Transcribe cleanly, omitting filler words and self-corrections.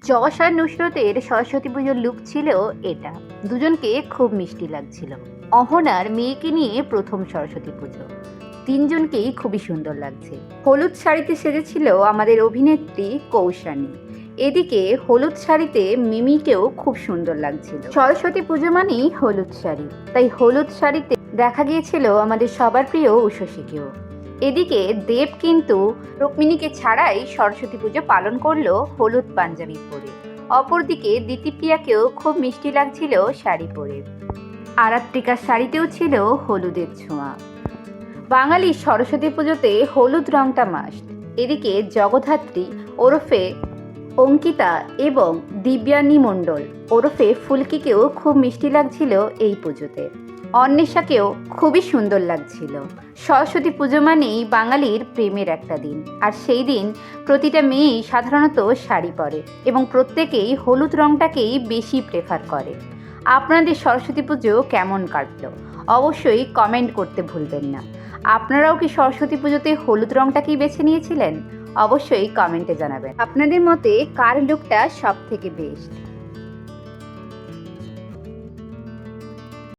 যশ আর নুসরতের সরস্বতী পুজোর লুক ছিল এটা। দুজনকে খুব মিষ্টি লাগছিল। অহনার মেয়েকে নিয়ে প্রথম সরস্বতী পুজো, তিনজনকেই খুবই সুন্দর লাগছে। হলুদ শাড়িতে সেজেছিল আমাদের অভিনেত্রী কৌশানী। এদিকে হলুদ শাড়িতে মিমিকেও খুব সুন্দর লাগছিল। সরস্বতী পুজো মানেই হলুদ শাড়ি, তাই হলুদ শাড়িতে দেখা গিয়েছিল আমাদের সবার প্রিয় উষসীকেও। এদিকে দেব কিন্তু রুক্মিণীকে ছাড়াই সরস্বতী পুজো পালন করলো হলুদ পাঞ্জাবি পরে। অপরদিকে দিতিপ্রিয়াকেও খুব মিষ্টি লাগছিল শাড়ি পরে। আরাত্রিকার শাড়িতেও ছিল হলুদের ছোঁয়া। বাঙালির সরস্বতী পুজোতে হলুদ রংটা মাস্ট। এদিকে জগদ্ধাত্রী ওরফে অঙ্কিতা এবং দিব্যানী মণ্ডল ওরফে ফুলকিকেও খুব মিষ্টি লাগছিল এই পুজোতে। অন্বেষাকেও খুবই সুন্দর লাগছিল। সরস্বতী পুজো মানেই বাঙালির প্রেমের একটা দিন, আর সেই দিন প্রতিটা মেয়েই সাধারণত শাড়ি পরে এবং প্রত্যেকেই হলুদ রংটাকেই বেশি প্রেফার করে। আপনাদের সরস্বতী পুজো কেমন কাটলো অবশ্যই কমেন্ট করতে ভুলবেন না। আপনারাও কি সরস্বতী পুজোতে হলুদ রংটাকেই বেছে নিয়েছিলেন? অবশ্যই কমেন্টে জানাবেন আপনাদের মতে কার লুকটা সব থেকে বেস্ট।